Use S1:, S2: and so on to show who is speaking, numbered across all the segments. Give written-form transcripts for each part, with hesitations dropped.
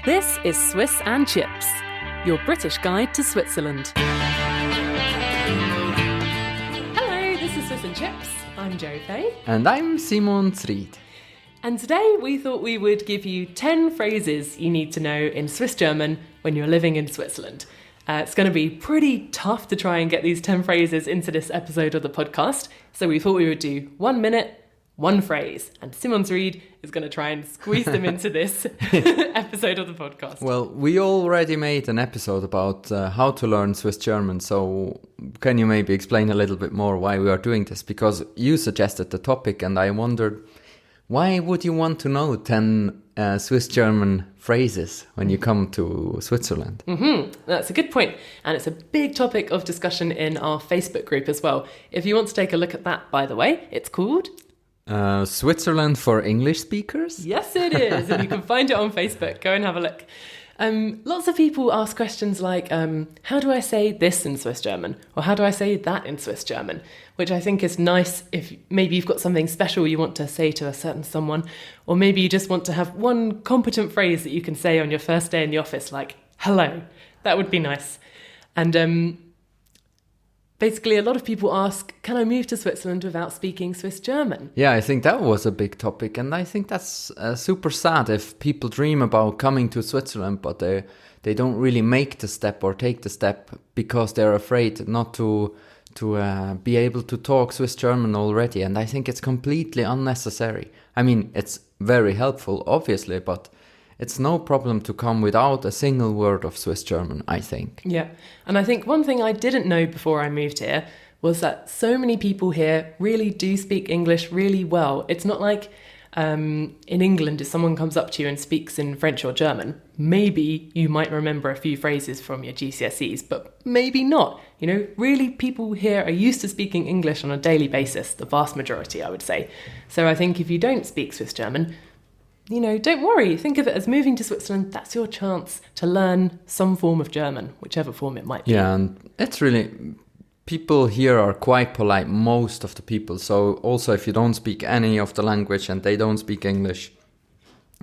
S1: This is Swiss and Chips, your British guide to Switzerland. Hello, this is Swiss and Chips. I'm Jo Fay.
S2: And I'm Simon Zried.
S1: And today we thought we would give you 10 phrases you need to know in Swiss German when you're living in Switzerland. It's going to be pretty tough to try and get these 10 phrases into this episode of the podcast. So we thought we would do 1 minute, one phrase. And Simon Zried is going to try and squeeze them into this episode of the podcast.
S2: Well, we already made an episode about how to learn Swiss German. So can you maybe explain a little bit more why we are doing this? Because you suggested the topic and I wondered, why would you want to know 10 Swiss German phrases when you come to Switzerland?
S1: That's a good point. And it's a big topic of discussion in our Facebook group as well. If you want to take a look at that, by the way, it's called
S2: Switzerland for English speakers?
S1: Yes, it is. And you can find it on Facebook. Go and have a look. Lots of people ask questions like, how do I say this in Swiss German? Or how do I say that in Swiss German? Which I think is nice if maybe you've got something special you want to say to a certain someone, or maybe you just want to have one competent phrase that you can say on your first day in the office, like, hello. That would be nice. And basically a lot of people ask, can I move to Switzerland without speaking Swiss German?
S2: Yeah, I think that was a big topic, and I think that's super sad if people dream about coming to Switzerland, but they don't really make the step or take the step because they're afraid not to be able to talk Swiss German already, and I think it's completely unnecessary. I mean, it's very helpful, obviously, but it's no problem to come without a single word of Swiss German, I think.
S1: Yeah, and I think one thing I didn't know before I moved here was that so many people here really do speak English really well. It's not like in England, if someone comes up to you and speaks in French or German, maybe you might remember a few phrases from your GCSEs, but maybe not. You know, really people here are used to speaking English on a daily basis, the vast majority, I would say. So I think if you don't speak Swiss German, you know, don't worry. Think of it as moving to Switzerland. That's your chance to learn some form of German, whichever form it might be.
S2: Yeah, and it's really... People here are quite polite, most of the people. So also if you don't speak any of the language and they don't speak English,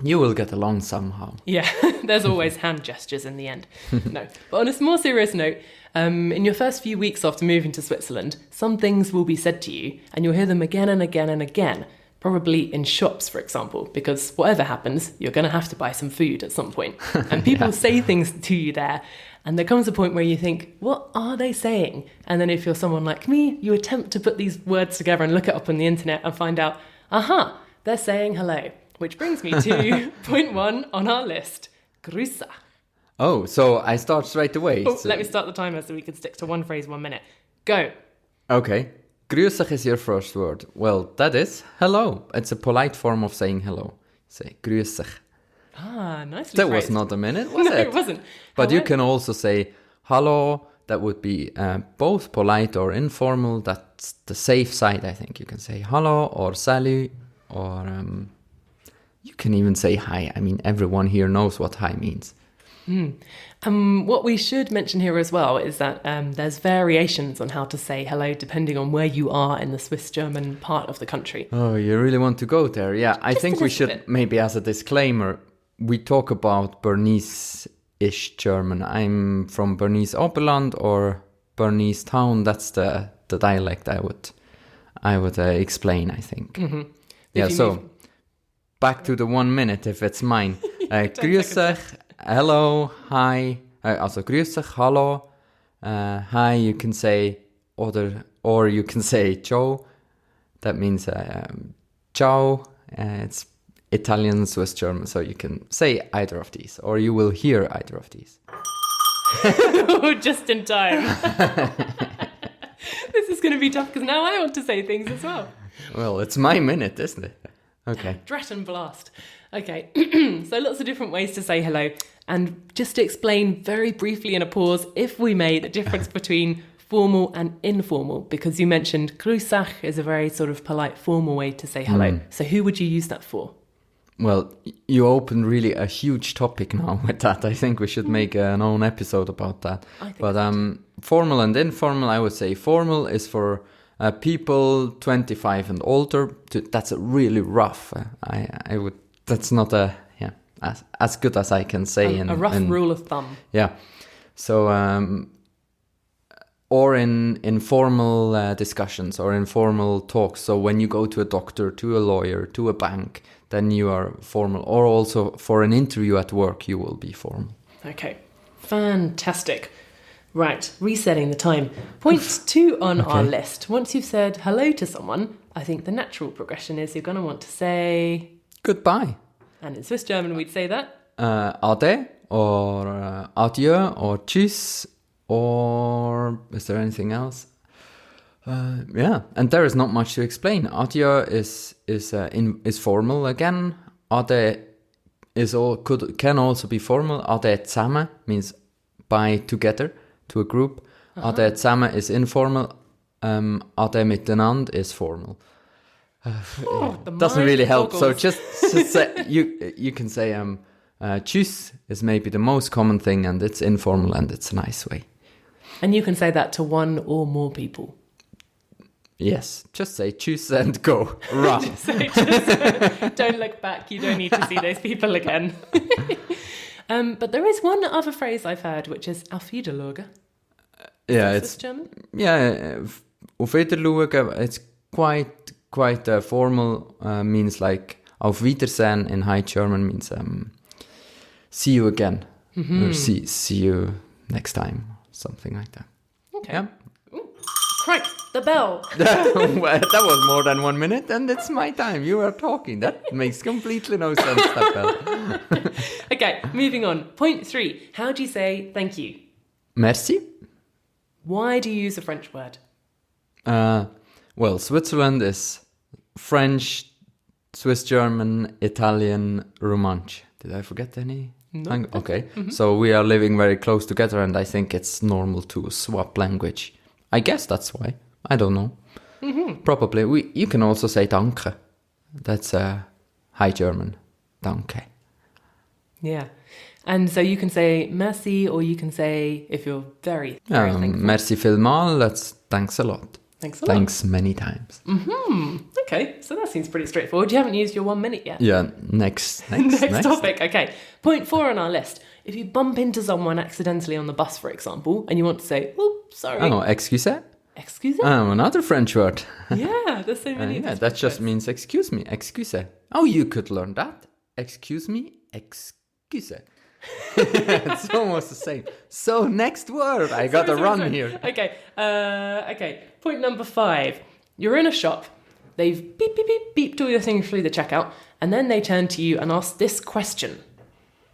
S2: you will get along somehow.
S1: Yeah, there's always hand gestures in the end. No, but on a more serious note, in your first few weeks after moving to Switzerland, some things will be said to you and you'll hear them again and again and again. Probably in shops, for example, because whatever happens, you're going to have to buy some food at some point. And people say things to you there. And there comes a point where you think, what are they saying? And then if you're someone like me, you attempt to put these words together and look it up on the internet and find out, aha, they're saying hello. Which brings me to point 1 on our list, Grüße.
S2: Oh, so I start straight away.
S1: Oh, let me start the timer so we can stick to one phrase 1 minute. Go.
S2: Okay. Grüße is your first word. Well, that is hello. It's a polite form of saying hello. Say Grüße.
S1: Ah, nicely
S2: That
S1: phrased.
S2: was not a minute, was
S1: No,
S2: it?
S1: it wasn't.
S2: But
S1: However,
S2: you can also say hallo. That would be both polite or informal. That's the safe side, I think. You can say hallo or salut or you can even say hi. I mean, everyone here knows what hi means.
S1: What we should mention here as well is that there's variations on how to say hello depending on where you are in the Swiss German part of the country.
S2: Oh, you really want to go there? Yeah, I think we should,
S1: bit.
S2: maybe as a disclaimer, we talk about Bernese-ish German. I'm from Bernese Oberland or Bernese town. That's the dialect I would explain, I think.
S1: Mm-hmm.
S2: Yeah, so back to the 1 minute if it's mine. Grüße, hello, hi. Also grüße, hallo. Hi, you can say or you can say ciao. That means ciao. It's Italian, Swiss German, so you can say either of these, or you will hear either of these.
S1: Just in time. This is going to be tough because now I want to say things as well.
S2: Well, it's my minute, isn't it? Okay.
S1: Drat and blast. Okay, so lots of different ways to say hello. And just to explain very briefly in a pause, if we made the difference between formal and informal, because you mentioned Grüßach is a very sort of polite, formal way to say hello. So who would you use that for?
S2: Well, you opened really a huge topic now with that. I think we should make an own episode about that. But formal and informal, I would say formal is for people 25 and older. That's a really rough. I would. That's not a as good as I can say.
S1: A rough rule of thumb.
S2: Yeah. So, or in informal discussions or informal talks. So when you go to a doctor, to a lawyer, to a bank, then you are formal. Or also for an interview at work, you will be formal.
S1: Okay, fantastic. Right, resetting the time. Point 2 on our list. Once you've said hello to someone, I think the natural progression is you're going to want to say...
S2: Goodbye.
S1: And in Swiss German, we'd say that.
S2: Ade, or adieu, or tschüss, or is there anything else? Yeah, and there is not much to explain. Adieu is formal again. Ade can also be formal. Ade zusammen means by together to a group. Ade zusammen is informal. Ade miteinander is formal. Doesn't really help. So just say, you can say tschüss is maybe the most common thing, and it's informal and it's a nice way.
S1: And you can say that to one or more people.
S2: Yes, just say tschüss and go. Run.
S1: Don't look back. You don't need to see those people again. But there is one other phrase I've heard, which is auf Wiedersehen.
S2: Yeah,
S1: it's German.
S2: Yeah, auf Wiedersehen. It's quite formal. Means like auf Wiedersehen in High German means see you again, or see you next time, something like that.
S1: Okay.
S2: Yeah.
S1: Ooh, crack the bell.
S2: Well, that was more than 1 minute, and it's my time. You are talking. That makes completely no sense, that bell.
S1: Okay, moving on. Point 3. How do you say thank you?
S2: Merci.
S1: Why do you use a French word?
S2: Well, Switzerland is French, Swiss German, Italian, Romansh. Did I forget any?
S1: No.
S2: Okay. So we are living very close together, and I think it's normal to swap language. I guess that's why. I don't know. Probably. You can also say danke. That's High German. Danke.
S1: Yeah. And so you can say merci, or you can say, if you're very thankful.
S2: Merci vielmals. That's thanks a lot.
S1: Thanks a lot.
S2: Thanks many times.
S1: Okay, so that seems pretty straightforward. You haven't used your 1 minute yet.
S2: Yeah, next
S1: topic. Okay, point 4 on our list. If you bump into someone accidentally on the bus, for example, and you want to say, oh, sorry.
S2: Oh, excuse?
S1: Excuse?
S2: Another French word.
S1: Yeah, there's so many.
S2: Yeah, that just means excuse me, excuse. Oh, you could learn that. Excuse me, excuse. It's almost the same. So, next word. I got to run here.
S1: Okay. Point number 5. You're in a shop. They've beep, beep, beep, beeped all your things through the checkout, and then they turn to you and ask this question.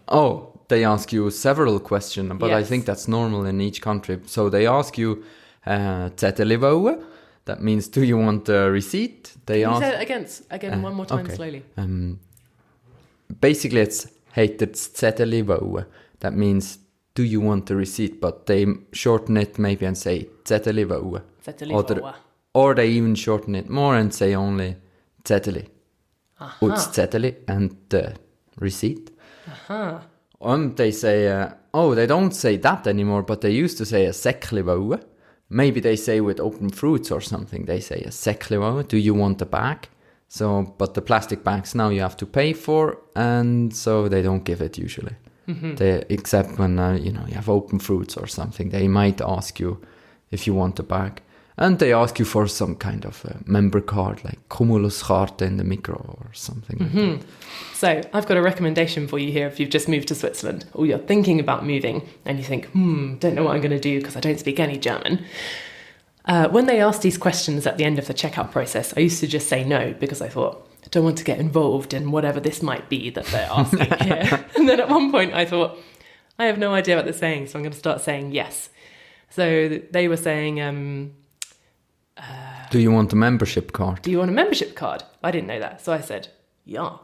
S2: Oh, they ask you several questions, but I
S1: Yes.
S2: think that's normal in each country. So they ask you, "Zettelivouwe?" That means, do you want a receipt? They
S1: Can you
S2: ask.
S1: say it again one more time
S2: okay.
S1: slowly?
S2: Basically, it's "Heet Zettelivouwe." That means, do you want a receipt? But they shorten it maybe and say "Zettelivouwe." Or they even shorten it more and say only "Zetteli." Uts Zetteli and the receipt. They say, they don't say that anymore, but they used to say a "Säcklivouwe." Maybe they say with open fruits or something, they say a "Säcklivouwe." Do you want a bag? So, but the plastic bags now you have to pay for, and so they don't give it usually. Except when you have open fruits or something, they might ask you if you want a bag, and they ask you for some kind of a member card, like Cumuluskarte in the micro or something. Like that.
S1: So I've got a recommendation for you here if you've just moved to Switzerland or you're thinking about moving and you think, don't know what I'm going to do because I don't speak any German. When they ask these questions at the end of the checkout process, I used to just say no because I thought, I don't want to get involved in whatever this might be that they're asking here. And then at one point I thought, I have no idea what they're saying, so I'm going to start saying yes. So they were saying...
S2: do you want a membership card?
S1: Do you want a membership card? I didn't know that. So I said, yeah.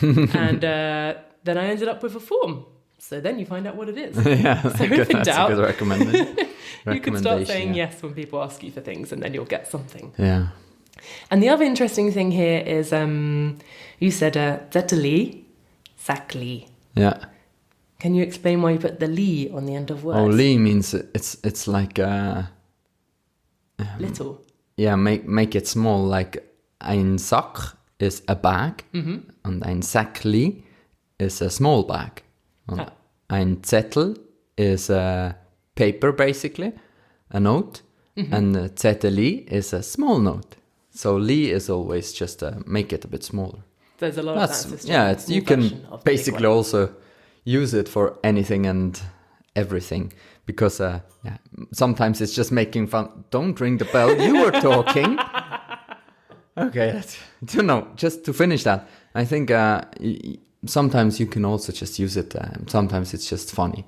S1: And then I ended up with a form. So then you find out what it is.
S2: Yeah,
S1: so if in
S2: that's
S1: doubt,
S2: a good recommendation.
S1: You could start saying yes when people ask you for things and then you'll get something.
S2: Yeah.
S1: And the other interesting thing here is you said Zetteli, Sakli.
S2: Yeah.
S1: Can you explain why you put the li on the end of words?
S2: Oh, li means it's like...
S1: little.
S2: Yeah, make it small. Like ein Sack is a bag, and ein Säckli is a small bag. Ein Zettel is a paper, basically, a note. And Zetteli is a small note. So li is always just make it a bit smaller.
S1: There's a lot of that.
S2: Yeah, you can basically also use it for anything and everything. Because sometimes it's just making fun. Don't ring the bell, you were talking. Okay, just to finish that. I think sometimes you can also just use it. Sometimes it's just funny.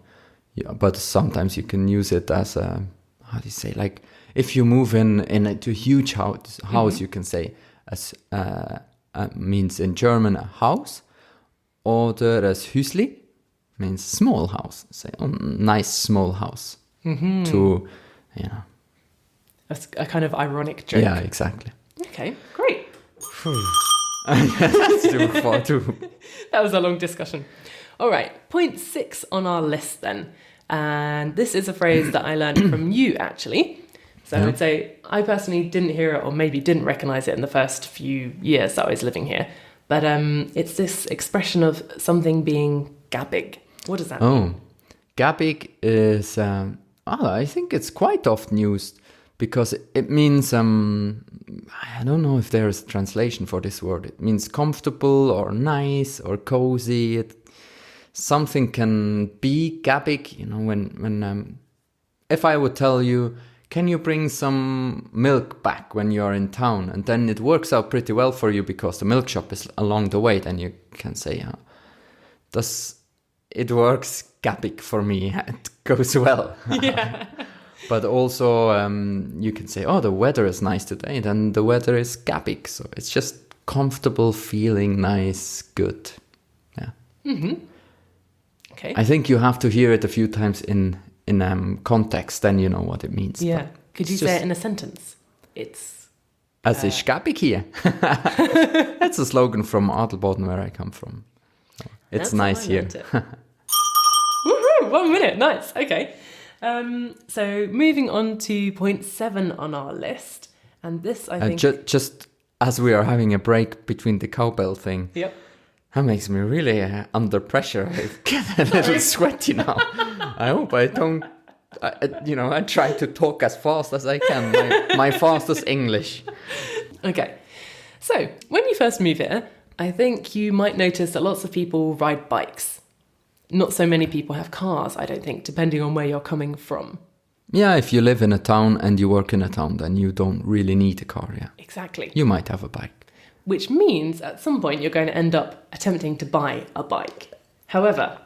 S2: Yeah, but sometimes you can use it as a, how do you say, like if you move into a huge house, you can say as means in German a house, oder as Hüsli means small house. Say nice small house. To
S1: That's a kind of ironic joke.
S2: Yeah, exactly.
S1: Okay, great.
S2: That's too far too.
S1: That was a long discussion. All right, point 6 on our list then. And this is a phrase that I learned from you, actually. So I would say I personally didn't hear it or maybe didn't recognize it in the first few years that I was living here. But it's this expression of something being gabbig. What does that mean?
S2: Gabbig is, I think it's quite often used because it means, I don't know if there is a translation for this word. It means comfortable or nice or cozy. Something can be gabbig, when if I would tell you, can you bring some milk back when you're in town? And then it works out pretty well for you because the milk shop is along the way. Then you can say, it works gabbig for me. It goes well.
S1: Yeah.
S2: But also you can say, the weather is nice today. Then the weather is gabbig. So it's just comfortable, feeling nice, good. Yeah.
S1: Okay.
S2: I think you have to hear it a few times in context, then you know what it means.
S1: Yeah.
S2: But
S1: could you say it in a sentence? It's...
S2: Es ist gabbig hier. That's a slogan from Adelboden, where I come from. It's nice here.
S1: Woohoo! 1 minute. Nice. Okay. So moving on to point 7 on our list. And this, I think...
S2: Just as we are having a break between the cowbell thing.
S1: Yep.
S2: That makes me really under pressure. I get a little sweaty now. I hope I don't... I try to talk as fast as I can. My fastest English.
S1: Okay. So, when you first move here, I think you might notice that lots of people ride bikes. Not so many people have cars, I don't think, depending on where you're coming from.
S2: Yeah, if you live in a town and you work in a town, then you don't really need a car, yeah.
S1: Exactly.
S2: You might have a bike.
S1: Which means at some point you're going to end up attempting to buy a bike. However,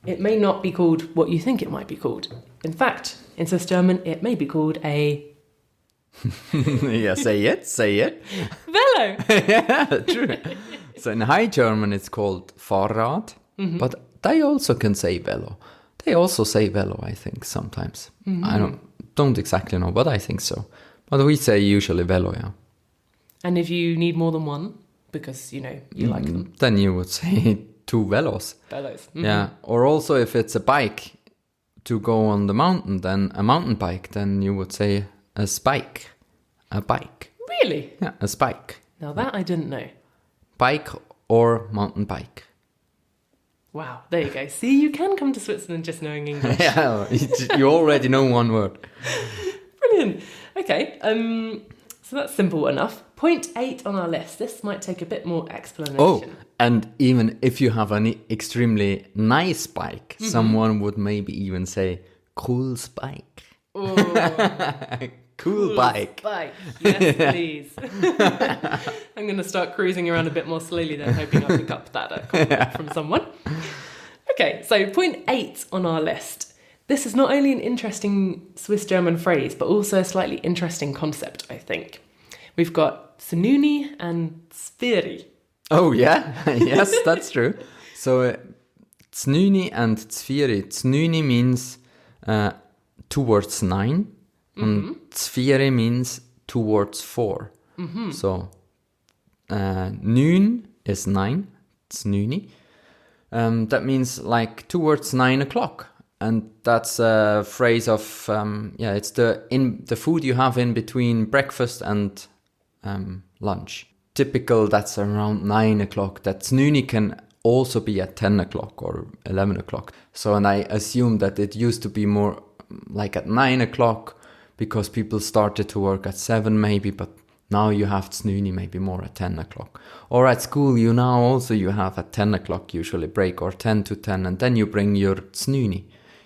S1: it may not be called what you think it might be called. In fact, in Swiss German, it may be called a...
S2: Yeah, say it.
S1: Velo!
S2: Yeah, true. So in High German, it's called Fahrrad, but they also can say Velo. They also say Velo, I think, sometimes. I don't exactly know, but I think so. But we say usually Velo, yeah.
S1: And if you need more than one, because, you like them.
S2: Then you would say 2 velos.
S1: Velos.
S2: Yeah, or also if it's a bike to go on the mountain, then a mountain bike, then you would say a spike. A bike.
S1: Really?
S2: Yeah, a spike.
S1: Now that I didn't know.
S2: Bike or mountain bike.
S1: Wow, there you go. See, you can come to Switzerland just knowing English.
S2: Yeah, you already know one word.
S1: Brilliant. Okay, so that's simple enough. Point 8 on our list. This might take a bit more explanation.
S2: And even if you have an extremely nice bike, someone would maybe even say, cool spike. Cool bike.
S1: Yes, please. I'm going to start cruising around a bit more slowly then, hoping I pick up that compliment from someone. Okay, so point 8 on our list. This is not only an interesting Swiss-German phrase, but also a slightly interesting concept, I think. We've got Snuni and Sferi.
S2: Oh, yeah. Yes, that's true. So, Snuni and Sferi. Snuni means towards 9. And Sferi means towards 4. So, noon is 9. Snuni. That means like towards 9 o'clock. And that's a phrase of, it's the food you have in between breakfast and lunch. Typical, that's around 9 o'clock. That Snuni can also be at 10 o'clock or 11 o'clock. So, and I assume that it used to be more like at 9 o'clock because people started to work at 7 maybe, but now you have snoonie maybe more at 10 o'clock. Or at school, you have at 10 o'clock usually break, or 10 to 10, and then you bring your snoonie.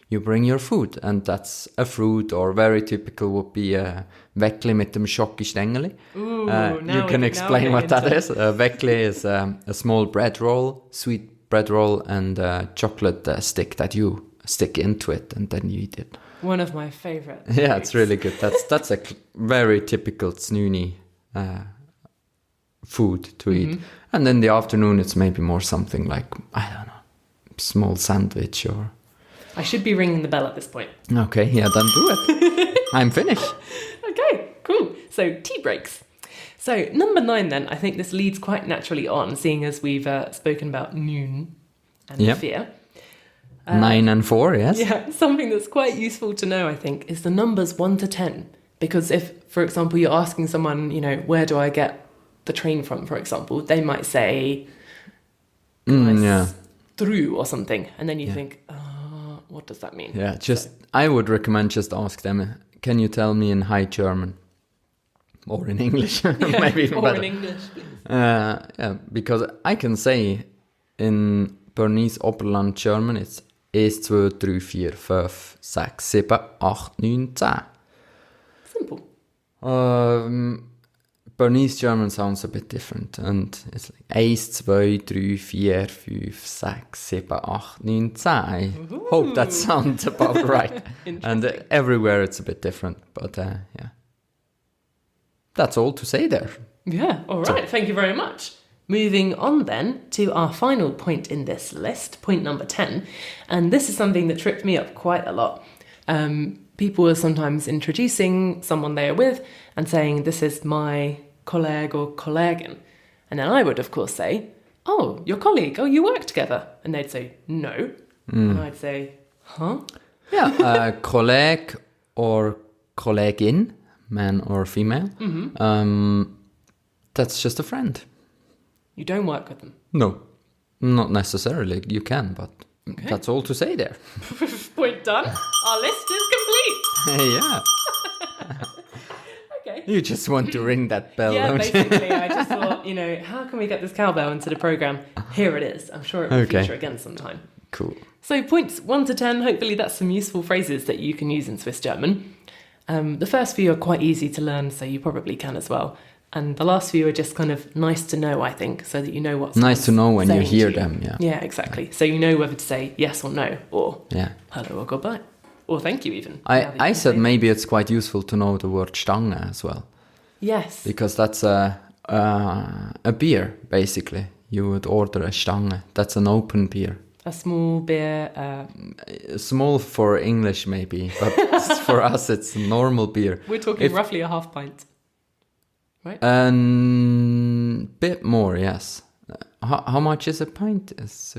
S2: You bring your food, and that's a fruit, or very typical would be a weckli mit dem Schokistängeli. You can explain what that is. A weckli is a small bread roll, sweet bread roll, and a chocolate stick that you stick into it, and then you eat it.
S1: One of my favorite.
S2: Yeah, it's really good. That's a very typical snoonie food to eat. And in the afternoon, it's maybe more something like, I don't know, small sandwich or...
S1: I should be ringing the bell at this point.
S2: Okay, yeah, then do it. I'm finished.
S1: Okay, cool. So, tea breaks. So, number 9 then, I think this leads quite naturally on, seeing as we've spoken about noon and fear.
S2: 9 and 4, yes.
S1: Yeah, something that's quite useful to know, I think, is the numbers 1 to 10. Because if, for example, you're asking someone, where do I get the train from, for example, they might say, through or something. And then you think, what does that mean?
S2: Yeah, I would recommend just ask them, can you tell me in High German? Or in English, maybe even better.
S1: In English, please.
S2: Yeah, because I can say in Bernese Oberland German, it's 1, 2, 3, 4, 5, 6, 7, 8, 9, 10.
S1: Simple.
S2: Bernese German sounds a bit different, and it's like 1, 2, 3, 4, 5, 6, 7, 8, 9, 10. I hope that sounds about right. And everywhere it's a bit different, but yeah. That's all to say there.
S1: Yeah, all right. Thank you very much. Moving on then to our final point in this list, point number 10. And this is something that tripped me up quite a lot. People are sometimes introducing someone they are with and saying, this is my colleague or kollegin. And then I would, of course, say, oh, your colleague, oh, you work together. And they'd say, no. And I'd say, huh?
S2: Yeah, colleague or kollegin, man or female, that's just a friend.
S1: You don't work with them?
S2: No, not necessarily. You can, but that's all to say there.
S1: Point done. Our list is complete.
S2: Yeah.
S1: Okay.
S2: You just want to ring that bell,
S1: yeah,
S2: don't
S1: basically. I just thought, how can we get this cowbell into the programme? Here it is. I'm sure it will feature again sometime.
S2: Cool.
S1: So points 1 to 10, hopefully that's some useful phrases that you can use in Swiss German. The first few are quite easy to learn, so you probably can as well. And the last few are just kind of nice to know, I think, so that you know what's
S2: nice to know when you hear them, yeah.
S1: Yeah, exactly. So you know whether to say yes or no, or hello or goodbye, or thank you even.
S2: I said maybe it's quite useful to know the word Stange as well. Yes. Because that's a beer, basically. You would order a Stange. That's an open beer.
S1: A small beer.
S2: Small for English, maybe, but for us, it's normal beer.
S1: We're talking roughly a half pint, right?
S2: Bit more, yes. How much is a pint? It's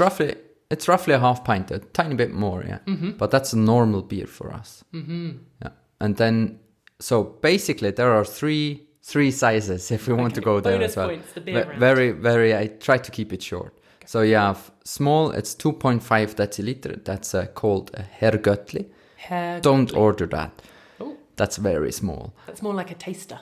S2: roughly a half pint, a tiny bit more, yeah. Mm-hmm. But that's a normal beer for us. Mm-hmm. Yeah, and then so basically there are three sizes if we want to go there
S1: bonus
S2: as well.
S1: Points, the beer
S2: Very. I try to keep it short. So you have small, it's 2.5 deciliter. That's called a Herrgöttli. Don't order that. Oh. That's very small.
S1: That's more like a taster.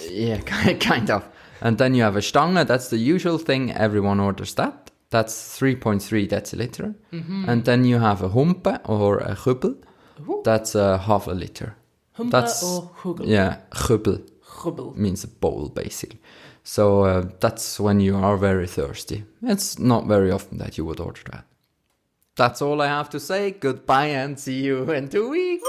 S2: Yeah, kind of. And then you have a Stange. That's the usual thing. Everyone orders that. That's 3.3 deciliter. Mm-hmm. And then you have a Humpe or a Chübbel. Ooh. That's half a liter.
S1: Humpe or Chübbel?
S2: Yeah, Chübbel. Chübbel means a bowl, basically. So that's when you are very thirsty. It's not very often that you would order that. That's all I have to say. Goodbye and see you in 2 weeks.